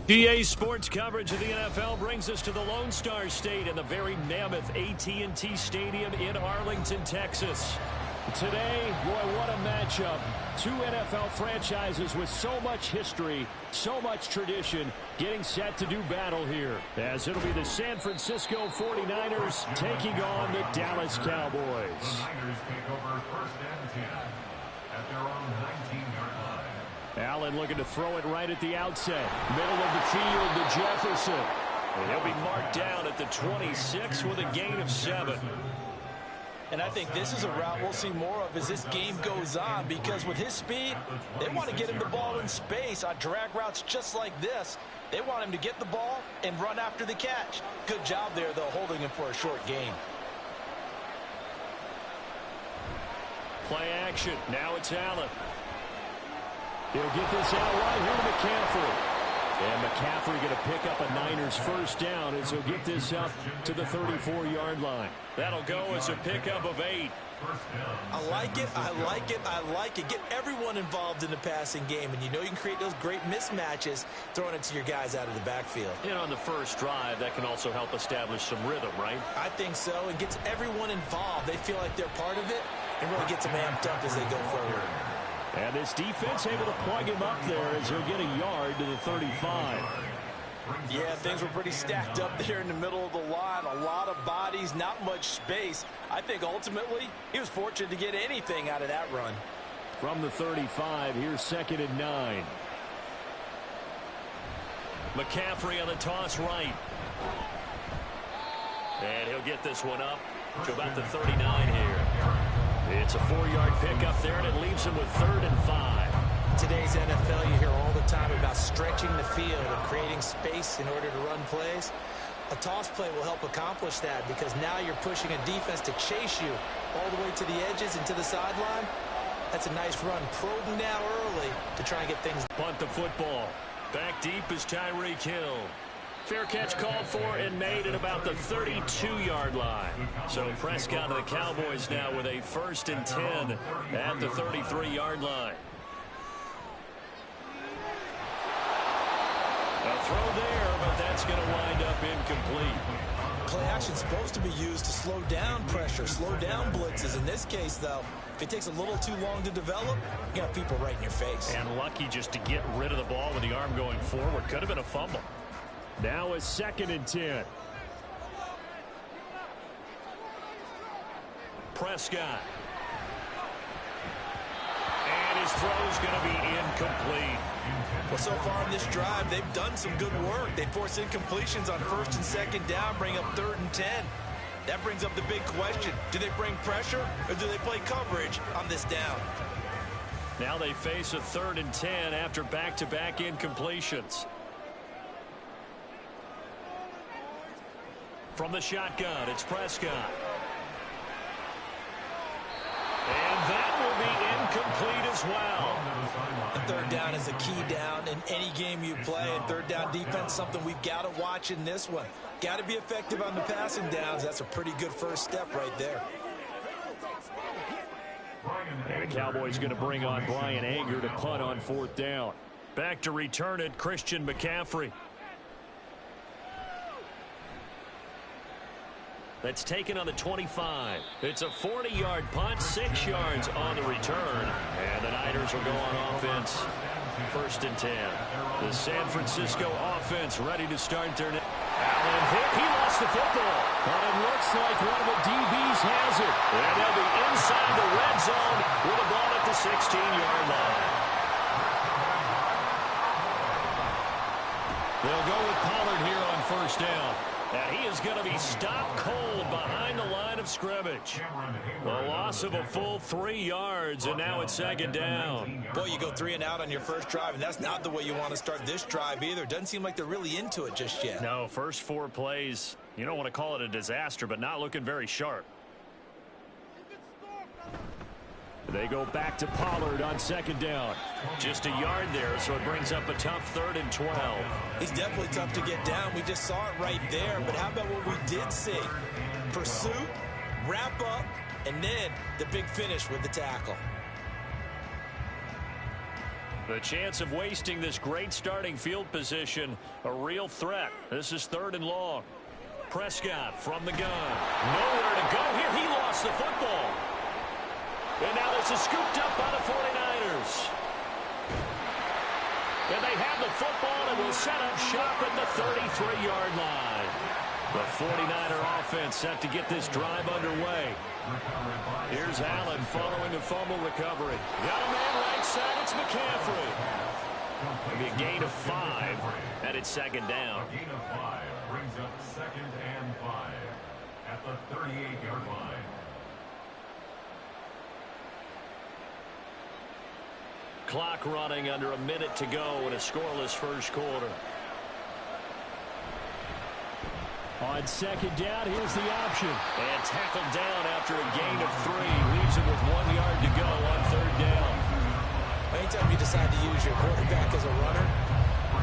EA Sports coverage of the NFL brings us to the Lone Star State and the very mammoth AT&T Stadium in Arlington, Texas. Today, boy, what a matchup. Two NFL franchises with so much history, so much tradition, getting set to do battle here. As it'll be the San Francisco 49ers taking on the Dallas Cowboys. The Niners take over first and 10 at their own 19-yard line. Allen looking to throw it right at the outset. Middle of the field to Jefferson. And he'll be marked down at the 26 with a gain of 7. And I think this is a route we'll see more of as this game goes on, because with his speed, they want to get him the ball in space on drag routes just like this. They want him to get the ball and run after the catch. Good job there, though, holding him for a short gain. Play action. Now it's Allen. He'll get this out right here to McCaffrey. And McCaffrey going to pick up a Niners first down as he'll get this up to the 34-yard line. That'll go as a pickup of 8. I like it, I like it, I like it. Get everyone involved in the passing game, and you know you can create those great mismatches throwing it to your guys out of the backfield. And on the first drive, that can also help establish some rhythm, right? I think so. It gets everyone involved. They feel like they're part of it, and really gets them amped up as they go forward. And this defense able to plug him up there as he'll get a yard to the 35. Yeah, things were pretty stacked up there in the middle of the line. A lot of bodies, not much space. I think ultimately he was fortunate to get anything out of that run. From the 35, here's 2nd and 9. McCaffrey on the toss right. And he'll get this one up to about the 39 here. It's a 4-yard pickup there, and it leaves him with 3rd and 5. In today's NFL, you hear all the time about stretching the field and creating space in order to run plays. A toss play will help accomplish that, because now you're pushing a defense to chase you all the way to the edges and to the sideline. That's a nice run. Probing now early to try and get things. Punt the football. Back deep is Tyreek Hill. Fair catch called for and made at about the 32-yard line. So Prescott and the Cowboys now with a 1st and 10 at the 33-yard line. A throw there, but that's going to wind up incomplete. Play action supposed to be used to slow down pressure, slow down blitzes. In this case, though, if it takes a little too long to develop, you got people right in your face. And lucky just to get rid of the ball with the arm going forward. Could have been a fumble. Now a 2nd and 10. Prescott. And his throw's going to be incomplete. Well, so far in this drive, they've done some good work. They force incompletions on 1st and 2nd down, bring up 3rd and 10. That brings up the big question. Do they bring pressure, or do they play coverage on this down? Now they face a 3rd and 10 after back-to-back incompletions. From the shotgun, it's Prescott. And that will be incomplete as well. And 3rd down is a key down in any game you play. And 3rd down defense, something we've got to watch in this one. Got to be effective on the passing downs. That's a pretty good first step right there. And the Cowboys going to bring on Brian Anger to punt on 4th down. Back to return it, Christian McCaffrey. That's taken on the 25. It's a 40-yard punt, 6 yards on the return. And the Niners will go on offense. 1st and 10. The San Francisco offense ready to start their... Allen hit. He lost the football. But it looks like one of the DBs has it. And they'll be inside the red zone with a ball at the 16-yard line. They'll go with Pollard here on 1st down. And he is going to be stopped cold behind the line of scrimmage. A loss of a full 3 yards, and now it's 2nd down. Boy, you go 3 and out on your first drive, and that's not the way you want to start this drive either. Doesn't seem like they're really into it just yet. No, first 4 plays, you don't want to call it a disaster, but not looking very sharp. They go back to Pollard on 2nd down. Just a yard there, so it brings up a tough 3rd and 12. He's definitely tough to get down. We just saw it right there. But how about what we did see? Pursuit, wrap up, and then the big finish with the tackle. The chance of wasting this great starting field position, a real threat. This is 3rd and long. Prescott from the gun. Nowhere to go here. He lost the football. And now this is scooped up by the 49ers. And they have the football and will set up shop at the 33-yard line. The 49er offense set to get this drive underway. Here's Allen following a fumble recovery. Got a man right side. It's McCaffrey. It'll be a gain of 5, and it's 2nd down. A gain of 5 brings up 2nd and 5 at the 38-yard line. Clock running under a minute to go in a scoreless first quarter. On 2nd down, here's the option. And tackled down after a gain of 3. Leaves him with 1 yard to go on 3rd down. Anytime you decide to use your quarterback as a runner,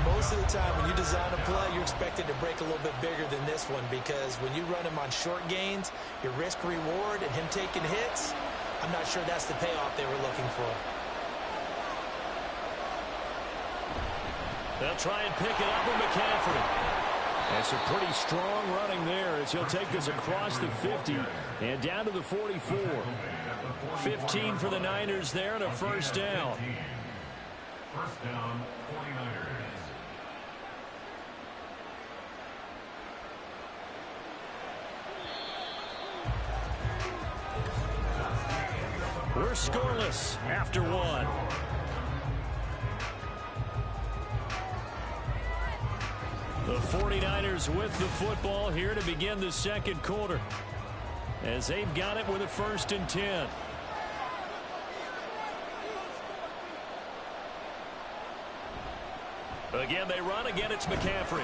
most of the time when you design a play, you're expected to break a little bit bigger than this one, because when you run him on short gains, your risk-reward and him taking hits, I'm not sure that's the payoff they were looking for. They'll try and pick it up with McCaffrey. That's a pretty strong running there as he'll take this across the 50 and down to the 44. 15 for the Niners there and a 1st down. 1st down, 49ers. We're scoreless after 1. The 49ers with the football here to begin the 2nd quarter, as they've got it with a 1st and 10. Again, they run. Again, it's McCaffrey.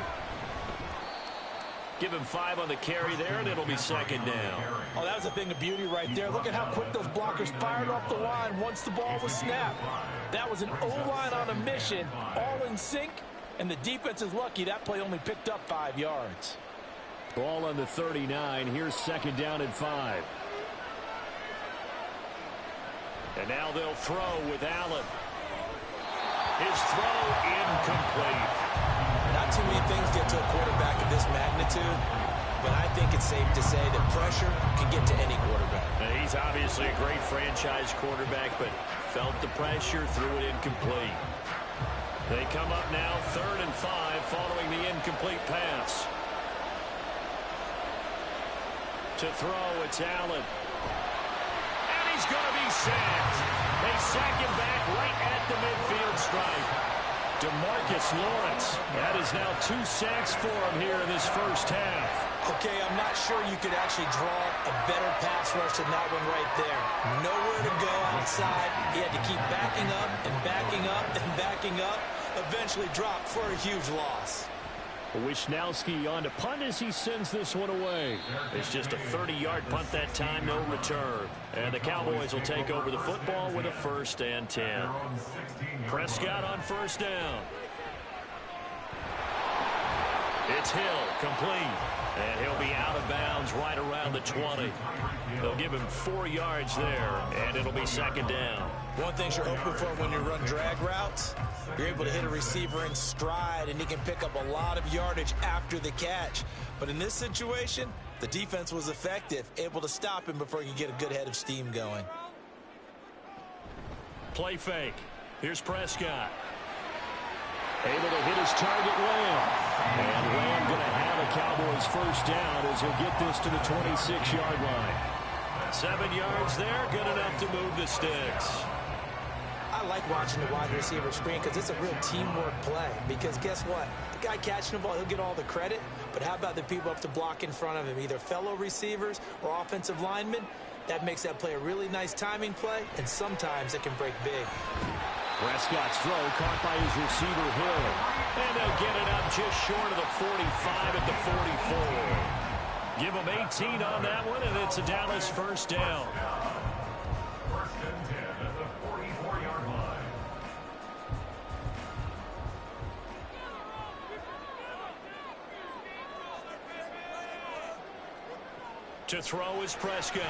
Give him 5 on the carry there, and it'll be 2nd down. Oh, that was a thing of beauty right there. Look at how quick those blockers fired off the line once the ball was snapped. That was an O-line on a mission, all in sync. And the defense is lucky that play only picked up 5 yards. Ball on the 39. Here's 2nd down and 5. And now they'll throw with Allen. His throw incomplete. Not too many things get to a quarterback of this magnitude, but I think it's safe to say that pressure can get to any quarterback. Now, he's obviously a great franchise quarterback, but felt the pressure, threw it incomplete. They come up now 3rd and 5 following the incomplete pass. To throw, it's Allen. And he's going to be sacked. They sack him back right at the midfield stripe. DeMarcus Lawrence. That is now 2 sacks for him here in this 1st half. Okay, I'm not sure you could actually draw a better pass rush than that one right there. Nowhere to go outside. He had to keep backing up and backing up and backing up. Eventually dropped for a huge loss. Wisnowski on to punt as he sends this one away. It's just a 30-yard punt that time, no return. And the Cowboys will take over the football with a 1st and 10. Prescott on 1st down. It's Hill, complete. And he'll be out of bounds right around the 20. They'll give him 4 yards there, and it'll be 2nd down. One thing you're hoping for when you run drag routes, you're able to hit a receiver in stride, and he can pick up a lot of yardage after the catch. But in this situation, the defense was effective, able to stop him before he could get a good head of steam going. Play fake. Here's Prescott. Able to hit his target, Lamb. And Lamb going to have a Cowboys 1st down as he'll get this to the 26-yard line. 7 yards there, good enough to move the sticks. I like watching the wide receiver screen because it's a real teamwork play. Because guess what? The guy catching the ball, he'll get all the credit. But how about the people up to block in front of him, either fellow receivers or offensive linemen? That makes that play a really nice timing play, and sometimes it can break big. Prescott's throw caught by his receiver, Hill. And they'll get it up just short of the 45 at the 44. Give them 18 on that one, and it's a Dallas 1st down. 1st and 10 at the 44-yard line. To throw is Prescott.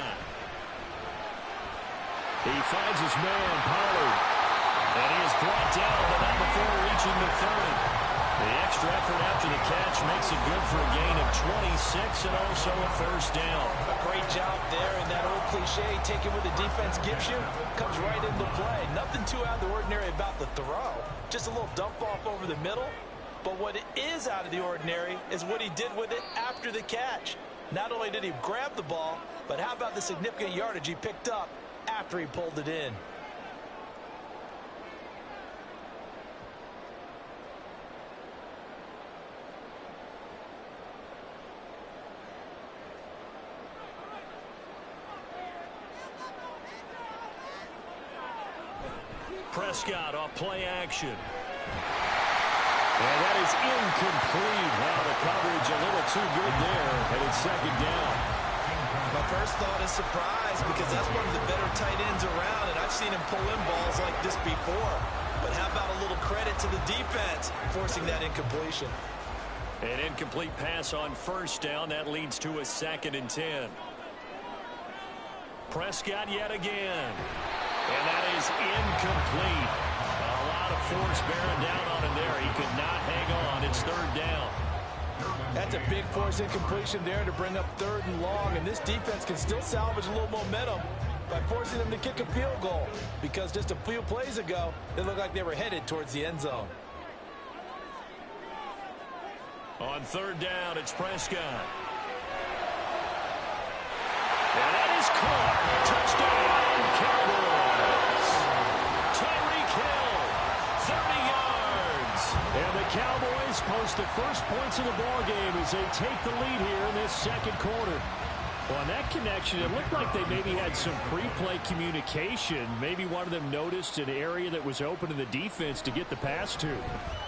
He finds his man, Pollard. And he is brought down, but not before reaching the 30. The extra effort after the catch makes it good for a gain of 26 and also a first down. A great job there, and that old cliche, taking what the defense gives you, comes right into play. Nothing too out of the ordinary about the throw. Just a little dump off over the middle. But what is out of the ordinary is what he did with it after the catch. Not only did he grab the ball, but how about the significant yardage he picked up after he pulled it in? Prescott off play action. And that is incomplete. Wow, the coverage a little too good there, and it's second down. My first thought is surprise, because that's one of the better tight ends around, and I've seen him pull in balls like this before. But how about a little credit to the defense forcing that incompletion? An incomplete pass on first down. That leads to a 2nd and 10. Prescott yet again. And that is incomplete. A lot of force bearing down on him there. He could not hang on. It's 3rd down. That's a big force incompletion there to bring up 3rd and long. And this defense can still salvage a little momentum by forcing them to kick a field goal. Because just a few plays ago, it looked like they were headed towards the end zone. On 3rd down, it's Prescott. And that is caught. Touchdown, Cowboys. Tyreek Hill, 30 yards. And the Cowboys post the first points of the ballgame as they take the lead here in this 2nd quarter. Well, on that connection, it looked like they maybe had some pre-play communication. Maybe one of them noticed an area that was open to the defense to get the pass to.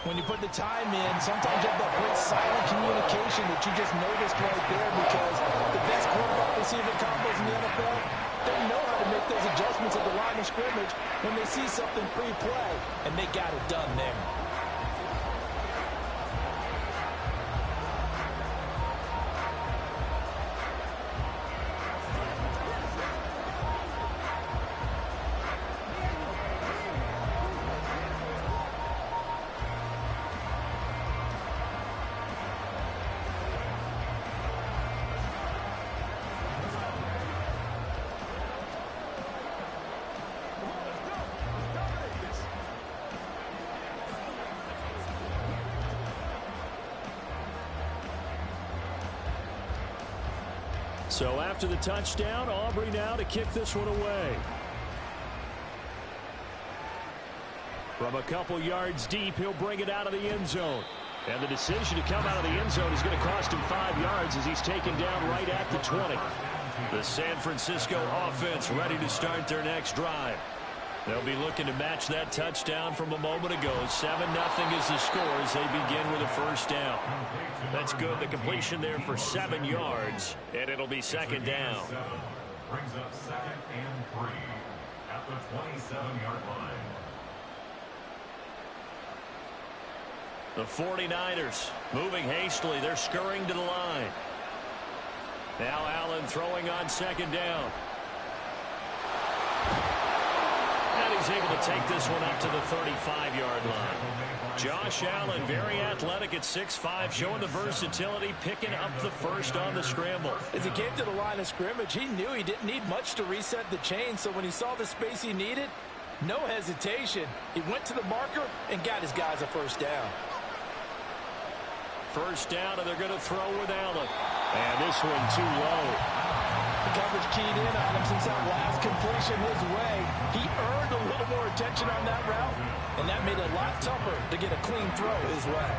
When you put the time in, sometimes you have that great silent communication that you just noticed right there, because the best quarterback receiver combos in the NFL, they know how to make those adjustments at the line of scrimmage when they see something pre-play, and they got it done there. So after the touchdown, Aubrey now to kick this one away. From a couple yards deep, he'll bring it out of the end zone. And the decision to come out of the end zone is going to cost him 5 yards as he's taken down right at the 20. The San Francisco offense ready to start their next drive. They'll be looking to match that touchdown from a moment ago. 7-0 is the score as they begin with a first down. That's good. The completion there for 7 yards, and it'll be second down. Brings up 2nd and 3 at the 27-yard line. The 49ers moving hastily. They're scurrying to the line. Now Allen throwing on second down. And he's able to take this one up to the 35-yard line. Josh Allen, very athletic at 6'5", showing the versatility, picking up the first on the scramble. As he came to the line of scrimmage, he knew he didn't need much to reset the chain, so when he saw the space he needed, no hesitation. He went to the marker and got his guys a first down. First down, and they're going to throw with Allen. And this one too low. The coverage keyed in on him since that last completion his way. He earned a little more attention on that route, and that made it a lot tougher to get a clean throw his way.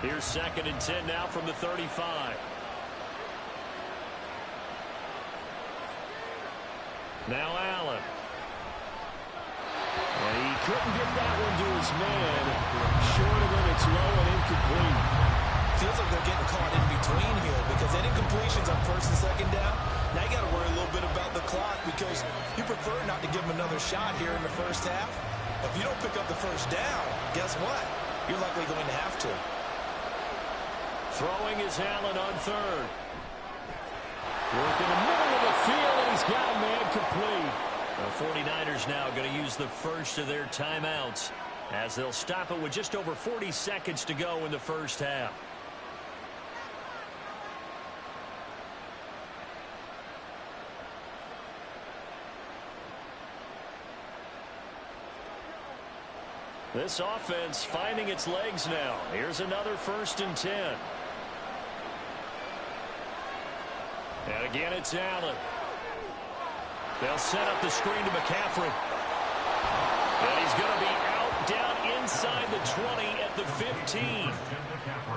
Here's 2nd and 10 now from the 35. Now Allen. And he couldn't get that one to his man. Short of it, it's low and incomplete. Feels like they're getting caught in between here, because any completions on first and second down, now you got to worry a little bit about the clock, because you prefer not to give them another shot here in the first half. If you don't pick up the first down, guess what? You're likely going to have to. Throwing is Allen on third. Work in the middle of the field, and he's got a man complete. The 49ers now going to use the first of their timeouts as they'll stop it with just over 40 seconds to go in the first half. This offense finding its legs now. Here's another 1st and 10. And again, it's Allen. They'll set up the screen to McCaffrey. And he's going to be out down inside the 20 at the 15.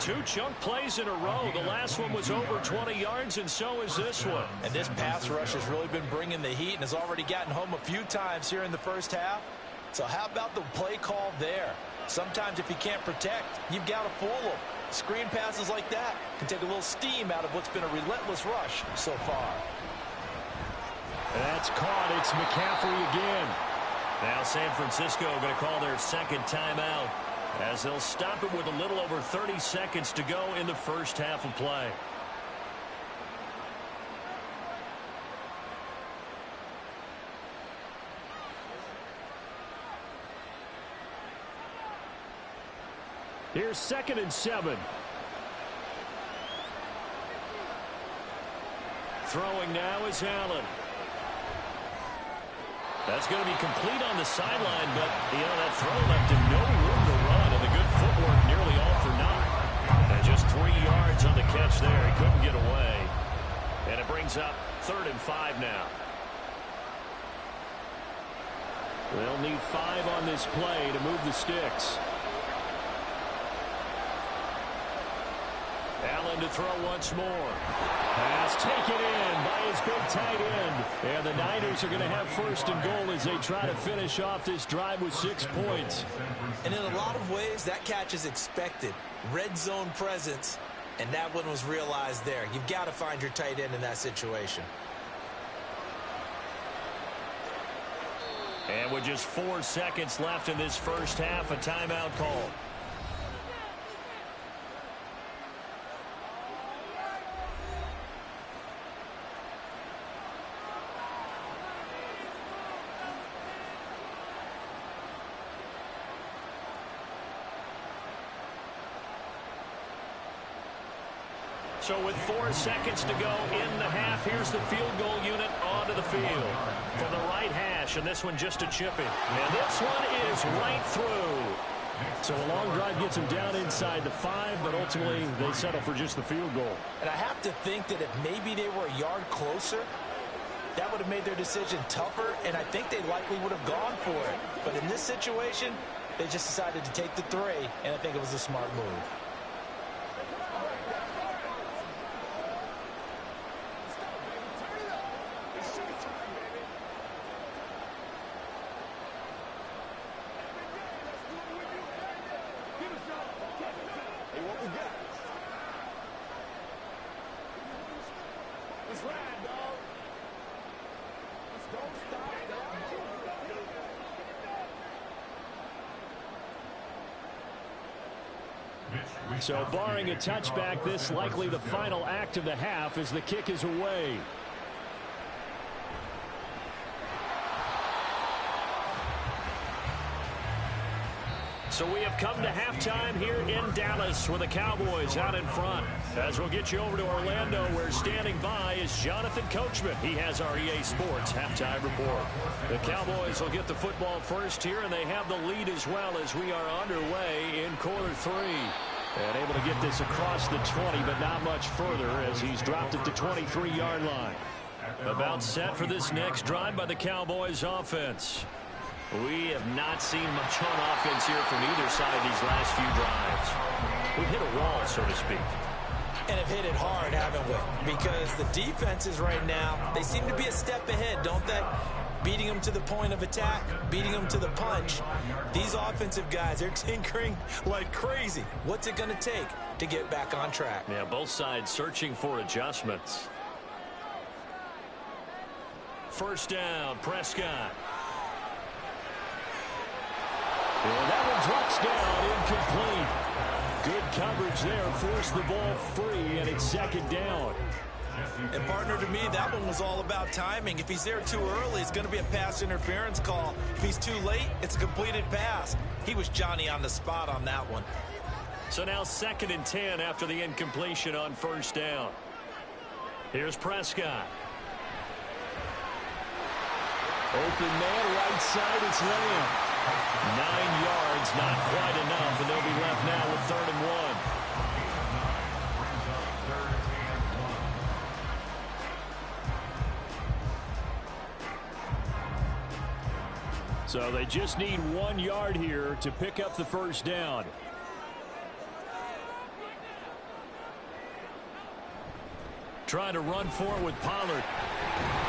2 chunk plays in a row. The last one was over 20 yards, and so is this one. And this pass rush has really been bringing the heat and has already gotten home a few times here in the first half. So how about the play call there? Sometimes if you can't protect, you've got to fool them. Screen passes like that can take a little steam out of what's been a relentless rush so far. That's caught. It's McCaffrey again. Now San Francisco going to call their second timeout as they'll stop it with a little over 30 seconds to go in the first half of play. Here's 2nd and 7. Throwing now is Allen. That's going to be complete on the sideline, but, that throw left him no room to run, and the good footwork nearly all for naught. And just 3 yards on the catch there. He couldn't get away. And it brings up 3rd and 5 now. They'll need 5 on this play to move the sticks. Allen to throw once more. Pass taken in by his big tight end. And the Niners are going to have 1st and goal as they try to finish off this drive with 6 points. And in a lot of ways, that catch is expected. Red zone presence, and that one was realized there. You've got to find your tight end in that situation. And with just 4 seconds left in this first half, a timeout call. So with 4 seconds to go in the half, here's the field goal unit onto the field. From the right hash, and this one just a chipping. And this one is right through. So a long drive gets them down inside the 5, but ultimately they settle for just the field goal. And I have to think that if maybe they were a yard closer, that would have made their decision tougher, and I think they likely would have gone for it. But in this situation, they just decided to take the 3, and I think it was a smart move. So barring a touchback, this likely the final act of the half as the kick is away. So we have come to halftime here in Dallas with the Cowboys out in front. As we'll get you over to Orlando, where standing by is Jonathan Coachman. He has our EA Sports halftime report. The Cowboys will get the football first here, and they have the lead as well as we are underway in quarter 3. And able to get this across the 20, but not much further as he's dropped at the 23-yard line. About set for this next drive by the Cowboys offense. We have not seen much on offense here from either side these last few drives. We've hit a wall, so to speak. And have hit it hard, haven't we? Because the defenses right now, they seem to be a step ahead, don't they? Beating them to the point of attack, beating them to the punch. These offensive guys, they're tinkering like crazy. What's it going to take to get back on track? Yeah, both sides searching for adjustments. First down, Prescott. And that one drops down incomplete. Good coverage there, forced the ball free, and it's second down. And partner, to me, that one was all about timing. If he's there too early, it's going to be a pass interference call. If he's too late, it's a completed pass. He was Johnny on the spot on that one. So now 2nd and 10 after the incompletion on 1st down. Here's Prescott. Open man, right side, it's Lamb. 9 yards, not quite enough, and they'll be left now with 3rd and 1. So they just need 1 yard here to pick up the 1st down. Trying to run forward with Pollard.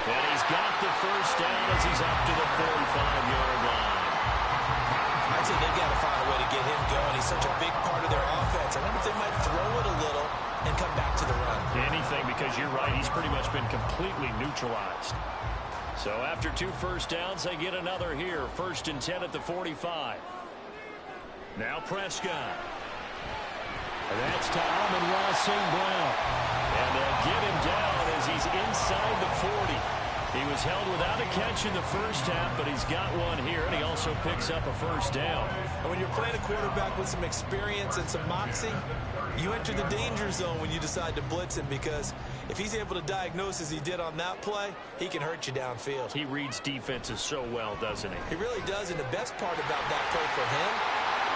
And he's got the 1st down as he's up to the 45-yard line. I'd say they've got to find a way to get him going. He's such a big part of their offense. I wonder if they might throw it a little and come back to the run. Anything, because you're right. He's pretty much been completely neutralized. So after 2 first downs, they get another here. 1st and 10 at the 45. Now Prescott. And that's to Amon-Ra St. Brown. And they'll get him down as he's inside the 40. He was held without a catch in the 1st half, but he's got one here, and he also picks up a 1st down. And when you're playing a quarterback with some experience and some moxie, you enter the danger zone when you decide to blitz him, because if he's able to diagnose as he did on that play, he can hurt you downfield. He reads defenses so well, doesn't he? He really does, and the best part about that play for him,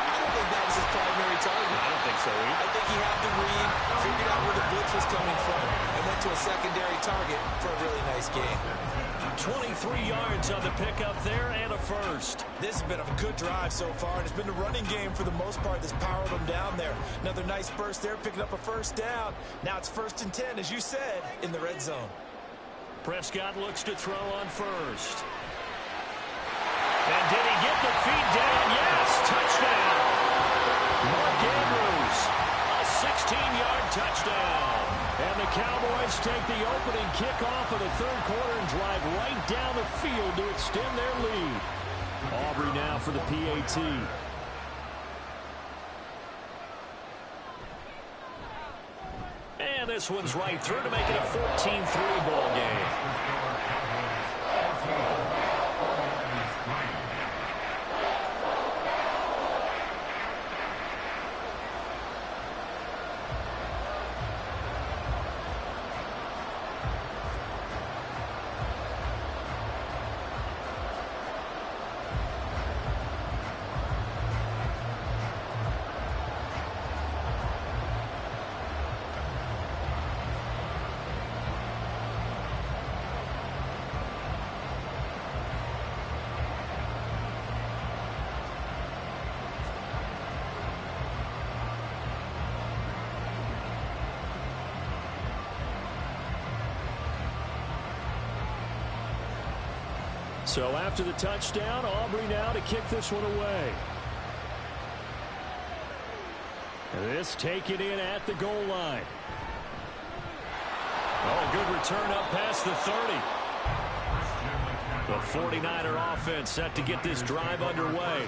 I don't think that was his primary target. I don't think so either. I think he had the read, figured out where the blitz was coming from, and went to a secondary target for a really nice game. 23 yards on the pickup there and a 1st. This has been a good drive so far, and it's been the running game for the most part that's powered them down there. Another nice burst there, picking up a 1st down. Now it's 1st and 10, as you said, in the red zone. Prescott looks to throw on 1st. And did he get the feet down? Yes, touchdown. Mark Andrews, a 16-yard touchdown. And the Cowboys take the opening kickoff of the 3rd quarter and drive right down the field to extend their lead. Aubrey now for the PAT. And this one's right through to make it a 14-3 ball game. So after the touchdown, Aubrey now to kick this one away. And this taken in at the goal line. Oh, a good return up past the 30. The 49er offense set to get this drive underway.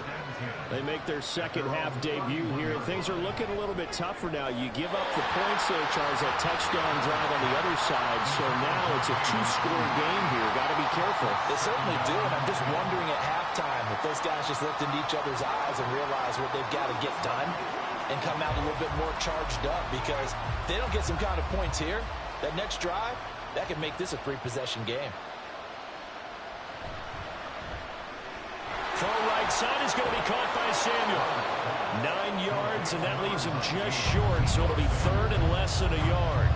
They make their 2nd half debut here, and things are looking a little bit tougher now. You give up the points there, Charles, that touchdown drive on the other side, so now it's a 2-score game here. Got to be careful. They certainly do, and I'm just wondering at halftime if those guys just looked into each other's eyes and realize what they've got to get done and come out a little bit more charged up, because if they don't get some kind of points here, that next drive, that could make this a 3-possession game. Throw right side is going to be caught by Samuel. 9 yards, and that leaves him just short, so it'll be 3rd and less than a yard.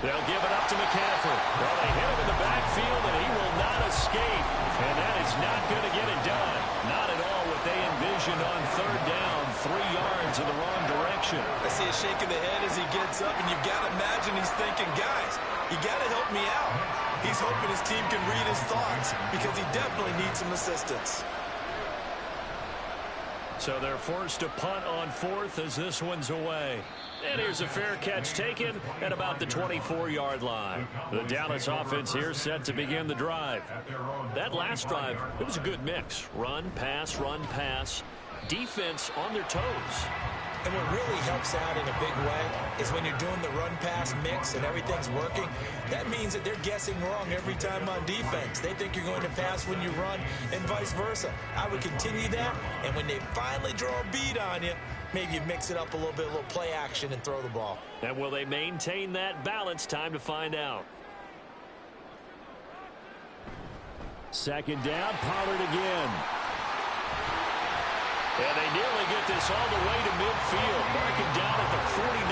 They'll give it up to McCaffrey. Well, they hit him in the backfield, and he will not escape. And that is not going to get it done. Not at all what they envisioned on 3rd down. 3 yards in the wrong direction. I see a shake of the head as he gets up, and you've got to imagine he's thinking, guys, you got to help me out. He's hoping his team can read his thoughts, because he definitely needs some assistance. So they're forced to punt on fourth as this one's away. And here's a fair catch taken at about the 24-yard line. The Dallas offense here set to begin the drive. That last drive, it was a good mix. Run, pass, defense on their toes. And what really helps out in a big way is when you're doing the run-pass mix and everything's working, that means that they're guessing wrong every time on defense. They think you're going to pass when you run and vice versa. I would continue that, and when they finally draw a bead on you, maybe you mix it up a little bit, a little play action, and throw the ball. And will they maintain that balance? Time to find out. Second down, Pollard again. And they nearly get this all the way to midfield. Marking down at the 49.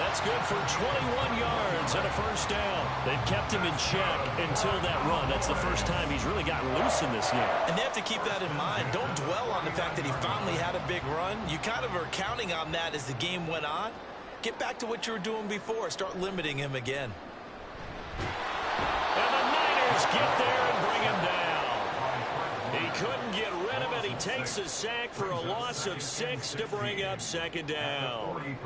That's good for 21 yards and a first down. They've kept him in check until that run. That's the first time he's really gotten loose in this game. And they have to keep that in mind. Don't dwell on the fact that he finally had a big run. You kind of are counting on that as the game went on. Get back to what you were doing before. Start limiting him again. And the Niners get there and bring him down. He couldn't get rid of it. He takes a sack for a loss of 6 to bring up second down.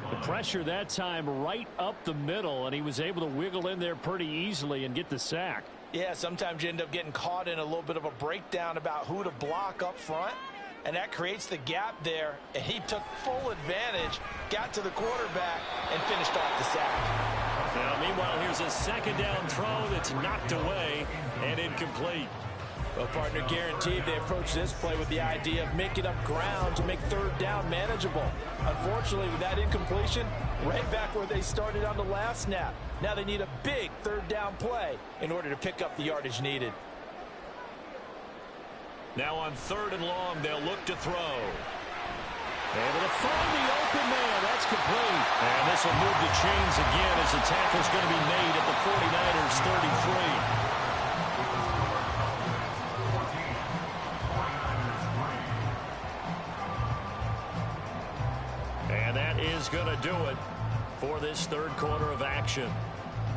The pressure that time right up the middle, and he was able to wiggle in there pretty easily and get the sack. Yeah, sometimes you end up getting caught in a little bit of a breakdown about who to block up front, and that creates the gap there, and he took full advantage, got to the quarterback, and finished off the sack. Now, meanwhile, here's a second down throw that's knocked away and incomplete. Well, partner, guaranteed they approach this play with the idea of making up ground to make third down manageable. Unfortunately, with that incompletion, right back where they started on the last snap. Now they need a big third down play in order to pick up the yardage needed. Now on third and long, they'll look to throw. Able to find the open man. That's complete. And this will move the chains again as the tackle's going to be made at the 49ers 33. And that is going to do it for this third quarter of action.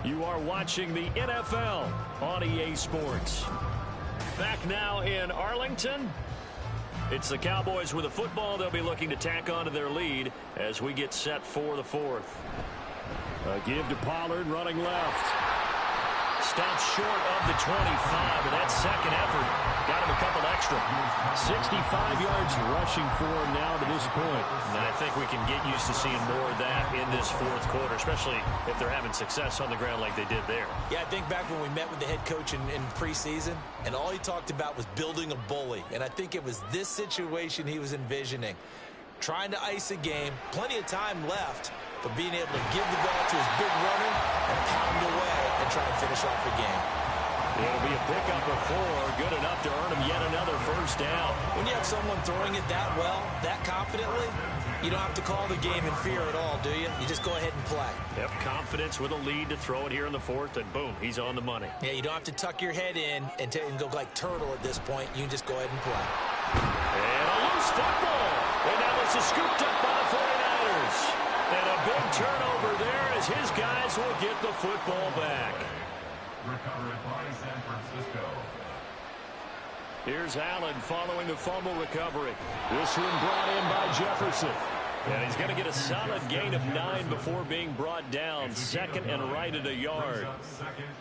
You are watching the NFL on EA Sports. Back now in Arlington. It's the Cowboys with the football. They'll be looking to tack onto their lead as we get set for the fourth. A give to Pollard running left. Stops short of the 25, and that second effort got him a couple extra. 65 yards rushing for him now to this point. And I think we can get used to seeing more of that in this fourth quarter, especially if they're having success on the ground like they did there. Yeah, I think back when we met with the head coach in preseason, and all he talked about was building a bully. And I think it was this situation he was envisioning. Trying to ice a game, plenty of time left, but being able to give the ball to his big runner and pound away and try and finish off the game. It'll be a pickup of 4, good enough to earn him yet another first down. When you have someone throwing it that well, that confidently, you don't have to call the game in fear at all, do you? You just go ahead and play. Yep, confidence with a lead to throw it here in the fourth, and boom, he's on the money. Yeah, you don't have to tuck your head in and go like turtle at this point. You can just go ahead and play. And a loose football. And now this is scooped up by the 49ers. And a big turnover there as his guys will get the football back. Recovered by San Francisco. Here's Allen following the fumble recovery. This one brought in by Jefferson. And he's going to get a solid gain of 9 before being brought down. Second and right at a yard.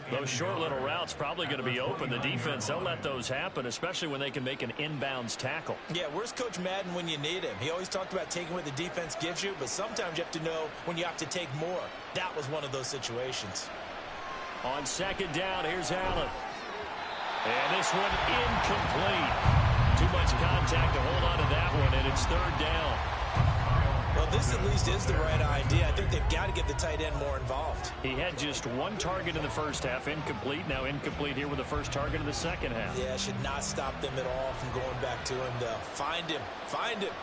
Those short little routes probably going to be open. The defense, they'll let those happen, especially when they can make an inbounds tackle. Yeah, where's Coach Madden when you need him? He always talked about taking what the defense gives you, but sometimes you have to know when you have to take more. That was one of those situations. On second down, here's Allen. And this one incomplete. Too much contact to hold on to that one, and it's third down. Well, this at least is the right idea. I think they've got to get the tight end more involved. He had just one target in the first half, incomplete. Now incomplete here with the first target in the second half. Yeah, should not stop them at all from going back to him, though. Find him. Find him.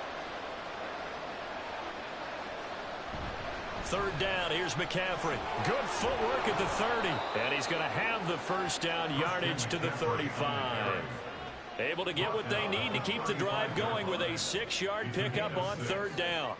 Third down, here's McCaffrey. Good footwork at the 30. And he's going to have the first down yardage to the 35. Able to get what they need to keep the drive going with a 6-yard pickup on third down.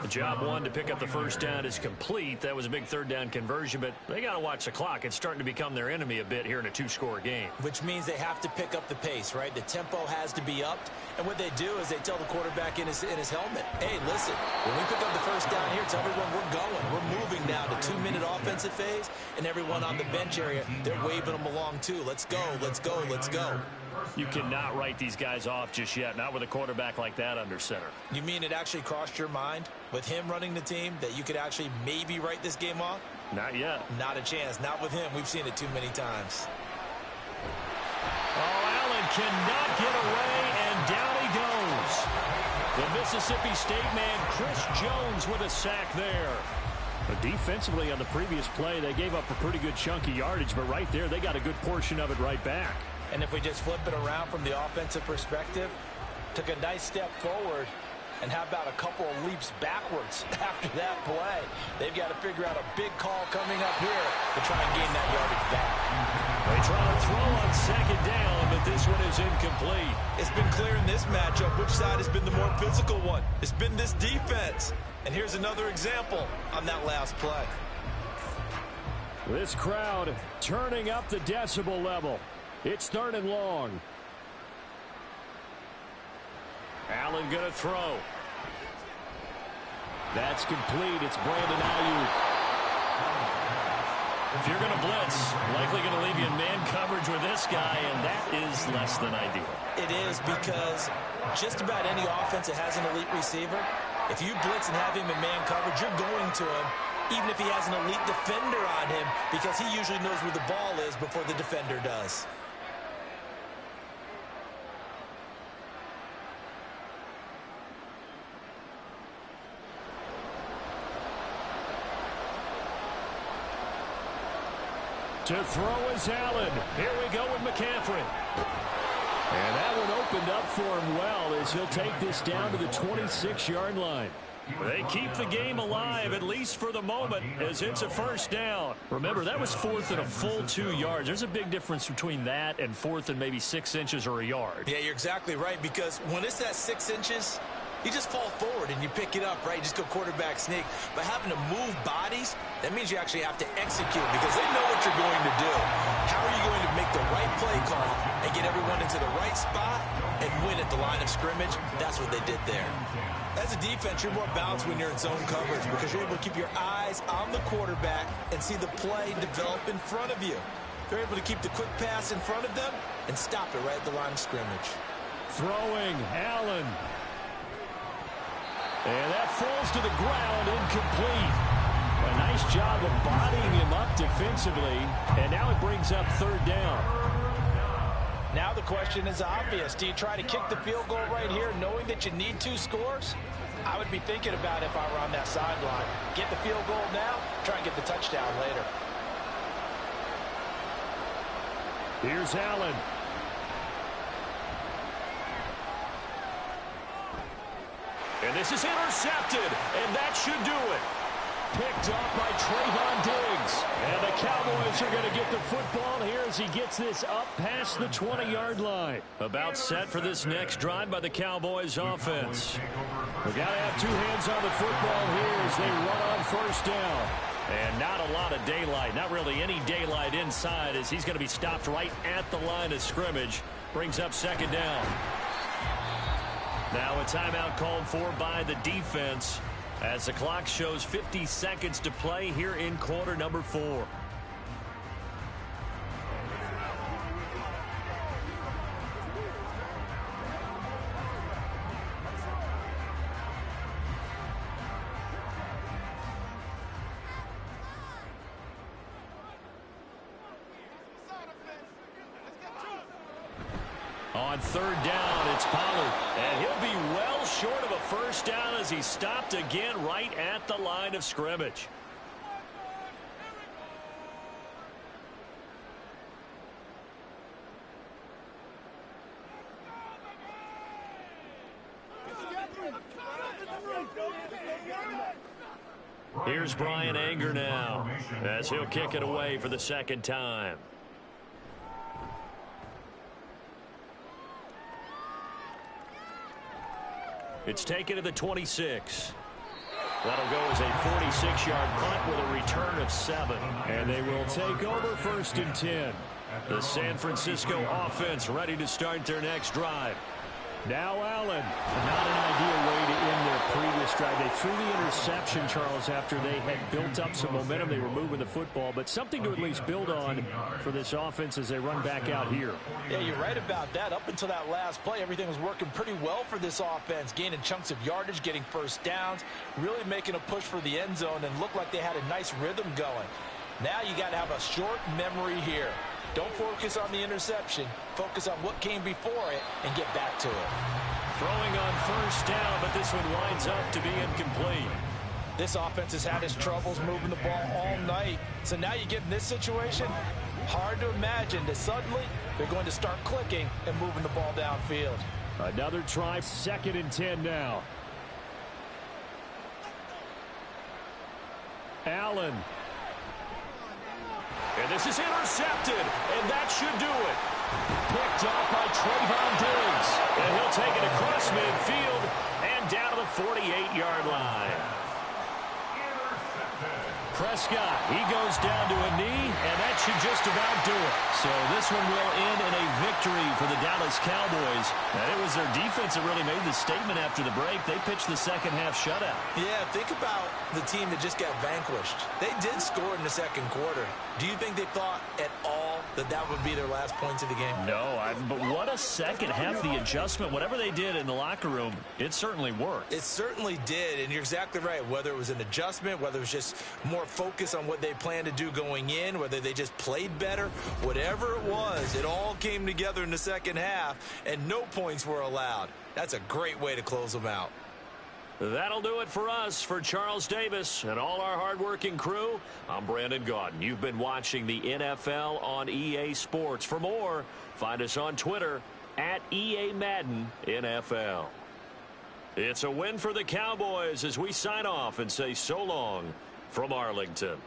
Job one to pick up the first down is complete. That was a big third down conversion, but they got to watch the clock. It's starting to become their enemy a bit here in a two-score game. Which means they have to pick up the pace, right? The tempo has to be upped. And what they do is they tell the quarterback in his helmet, hey, listen, when we pick up the first down here, tell everyone we're going. We're moving now to 2-minute offensive phase, and everyone on the bench area, they're waving them along too. Let's go, let's go, let's go. You cannot write these guys off just yet, not with a quarterback like that under center. You mean it actually crossed your mind with him running the team that you could actually maybe write this game off? Not yet. Not a chance. Not with him. We've seen it too many times. Oh, Allen cannot get away, and down he goes. The Mississippi State man, Chris Jones, with a sack there. But defensively on the previous play, they gave up a pretty good chunk of yardage, but right there, they got a good portion of it right back. And if we just flip it around from the offensive perspective, took a nice step forward, and how about a couple of leaps backwards after that play? They've got to figure out a big call coming up here to try and gain that yardage back. They try to throw on second down, but this one is incomplete. It's been clear in this matchup which side has been the more physical one. It's been this defense. And here's another example on that last play. This crowd turning up the decibel level. It's 3rd and long. Allen going to throw. That's complete. It's Brandon Ayuk. If you're going to blitz, likely going to leave you in man coverage with this guy, and that is less than ideal. It is, because just about any offense that has an elite receiver, if you blitz and have him in man coverage, you're going to him, even if he has an elite defender on him, because he usually knows where the ball is before the defender does. To throw is Allen. Here we go with McCaffrey. And that one opened up for him well as he'll take this down to the 26-yard line. They keep the game alive, at least for the moment, as it's a first down. Remember, that was 4th and a full 2 yards. There's a big difference between that and 4th and maybe 6 inches or a yard. Yeah, you're exactly right, because when it's that 6 inches, you just fall forward and you pick it up, right? You just go quarterback sneak. But having to move bodies, that means you actually have to execute, because they know what you're going to do. How are you going to make the right play call and get everyone into the right spot and win at the line of scrimmage? That's what they did there. As a defense, you're more balanced when you're in zone coverage, because you're able to keep your eyes on the quarterback and see the play develop in front of you. They're able to keep the quick pass in front of them and stop it right at the line of scrimmage. Throwing, Allen. And that falls to the ground, incomplete. A nice job of bodying him up defensively, and now it brings up 3rd down. Now the question is obvious. Do you try to kick the field goal right here knowing that you need 2 scores? I would be thinking about it if I were on that sideline. Get the field goal now, try and get the touchdown later. Here's Allen. And this is intercepted, and that should do it. Picked up by Trayvon Diggs. And the Cowboys are going to get the football here as he gets this up past the 20-yard line. About set for this next drive by the Cowboys offense. We got to have 2 hands on the football here as they run on 1st down. And not a lot of daylight, not really any daylight inside, as he's going to be stopped right at the line of scrimmage. Brings up 2nd down. Now a timeout called for by the defense as the clock shows 50 seconds to play here in quarter number 4. On 3rd down, it's Pollard. And he'll be well short of a first down as he's stopped again right at the line of scrimmage. Here's Brian Anger now as he'll kick it away for the 2nd time. It's taken to the 26. That'll go as a 46-yard punt with a return of 7. And they will take over 1st and 10. The San Francisco offense ready to start their next drive. Now Allen. Not an ideal way to end their previous drive. They threw the interception, Charles, after they had built up some momentum. They were moving the football, but something to at least build on for this offense as they run back out here. Yeah, you're right about that. Up until that last play, everything was working pretty well for this offense, gaining chunks of yardage, getting first downs, really making a push for the end zone, and looked like they had a nice rhythm going. Now you got to have a short memory here. Don't focus on the interception. Focus on what came before it and get back to it. Throwing on 1st down, but this one winds up to be incomplete. This offense has had its troubles moving the ball all night. So now you get in this situation, hard to imagine that suddenly they're going to start clicking and moving the ball downfield. Another try, 2nd and 10 now. Allen. And this is intercepted, and that should do it. Picked off by Trayvon Diggs. And he'll take it across midfield and down to the 48-yard line. Prescott, he goes down to a knee, and that should just about do it. So this one will end in a victory for the Dallas Cowboys. And it was their defense that really made the statement after the break. They pitched the second-half shutout. Yeah, think about the team that just got vanquished. They did score in the second quarter. Do you think they thought at all that that would be their last points of the game? No, but what a second half, the adjustment. Whatever they did in the locker room, it certainly worked. It certainly did, and you're exactly right. Whether it was an adjustment, whether it was just more focus on what they planned to do going in, whether they just played better, whatever it was, it all came together in the second half, and no points were allowed. That's a great way to close them out. That'll do it for us. For Charles Davis and all our hardworking crew, I'm Brandon Gaudin. You've been watching the NFL on EA Sports. For more, find us on Twitter at EA Madden NFL. It's a win for the Cowboys as we sign off and say so long from Arlington.